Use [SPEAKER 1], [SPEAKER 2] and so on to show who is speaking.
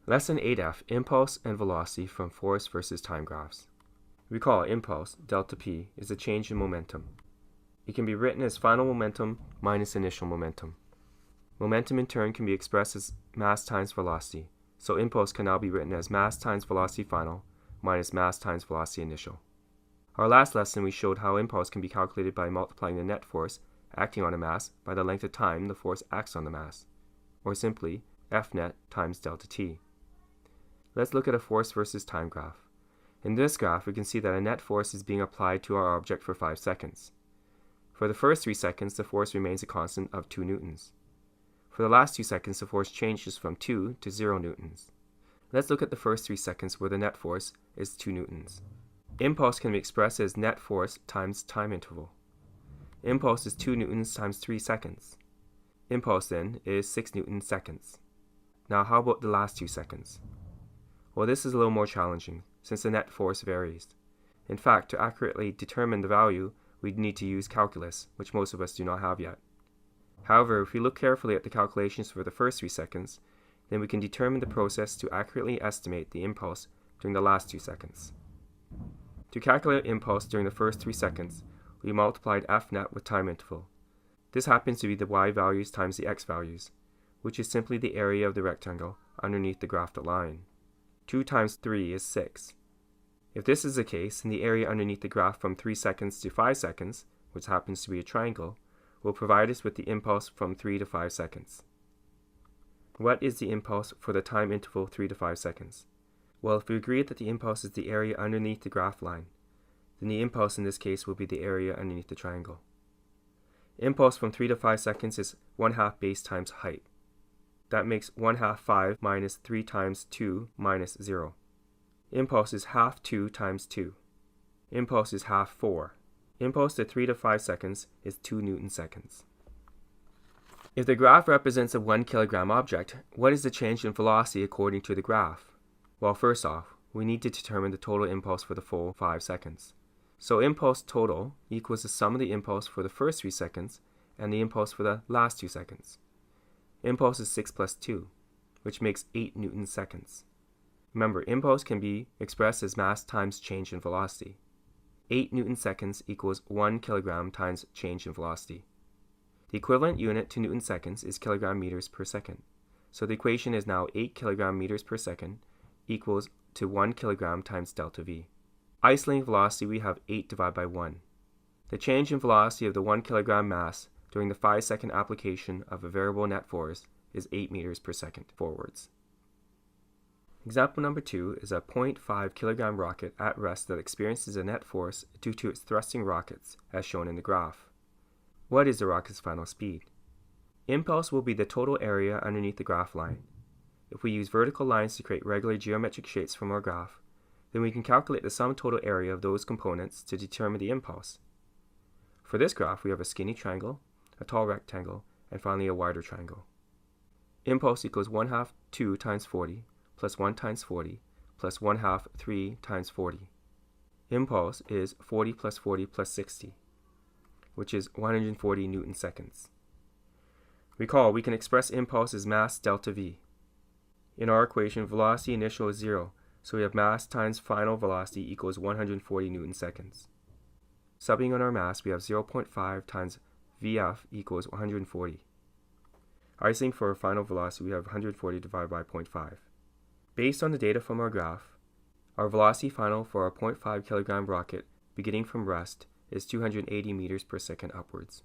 [SPEAKER 1] Lesson 8F, Impulse and Velocity from Force versus Time Graphs. Recall, impulse, delta p, is a change in momentum. It can be written as final momentum minus initial momentum. Momentum in turn can be expressed as mass times velocity, so impulse can now be written as mass times velocity final minus mass times velocity initial. Our last lesson we showed how impulse can be calculated by multiplying the net force acting on a mass by the length of time the force acts on the mass, or simply F net times delta t. Let's look at a force versus time graph. In this graph, we can see that a net force is being applied to our object for 5 seconds. For the first 3 seconds, the force remains a constant of 2 newtons. For the last 2 seconds, the force changes from 2 to 0 newtons. Let's look at the first 3 seconds where the net force is 2 newtons. Impulse can be expressed as net force times time interval. Impulse is 2 newtons times 3 seconds. Impulse then is 6 newton seconds. Now how about the last 2 seconds? Well, this is a little more challenging, since the net force varies. In fact, to accurately determine the value, we'd need to use calculus, which most of us do not have yet. However, if we look carefully at the calculations for the first 3 seconds, then we can determine the process to accurately estimate the impulse during the last 2 seconds. To calculate impulse during the first 3 seconds, we multiplied F net with time interval. This happens to be the y values times the x values, which is simply the area of the rectangle underneath the graphed line. 2 times 3 is 6. If this is the case, then the area underneath the graph from 3 seconds to 5 seconds, which happens to be a triangle, will provide us with the impulse from 3 to 5 seconds. What is the impulse for the time interval 3 to 5 seconds? Well, if we agree that the impulse is the area underneath the graph line, then the impulse in this case will be the area underneath the triangle. Impulse from 3 to 5 seconds is 1/2 base times height. That makes 1/2 5 minus 3 times 2 minus 0. Impulse is half 2 times 2. Impulse is half 4. Impulse to 3 to 5 seconds is 2 newton seconds. If the graph represents a 1 kilogram object, what is the change in velocity according to the graph? Well, first off, we need to determine the total impulse for the full 5 seconds. So impulse total equals the sum of the impulse for the first 3 seconds and the impulse for the last 2 seconds. Impulse is 6 plus 2, which makes 8 newton seconds. Remember, impulse can be expressed as mass times change in velocity. 8 newton seconds equals 1 kilogram times change in velocity. The equivalent unit to newton seconds is kilogram meters per second. So the equation is now 8 kilogram meters per second equals to 1 kilogram times delta V. Isolating velocity, we have 8 divided by 1. The change in velocity of the 1 kilogram mass during the 5-second application of a variable net force is 8 meters per second forwards. Example number 2 is a 0.5 kilogram rocket at rest that experiences a net force due to its thrusting rockets, as shown in the graph. What is the rocket's final speed? Impulse will be the total area underneath the graph line. If we use vertical lines to create regular geometric shapes from our graph, then we can calculate the sum total area of those components to determine the impulse. For this graph, we have a skinny triangle, a tall rectangle, and finally a wider triangle. Impulse equals 1/2 2 times 40 plus 1 times 40 plus 1/2 3 times 40. Impulse is 40 plus 40 plus 60, which is 140 newton seconds. Recall, we can express impulse as mass delta V. In our equation, velocity initial is 0, so we have mass times final velocity equals 140 newton seconds. Subbing on our mass, we have 0.5 times Vf equals 140. Isolating for our final velocity, we have 140 divided by 0.5. Based on the data from our graph, our velocity final for our 0.5 kilogram rocket beginning from rest is 280 meters per second upwards.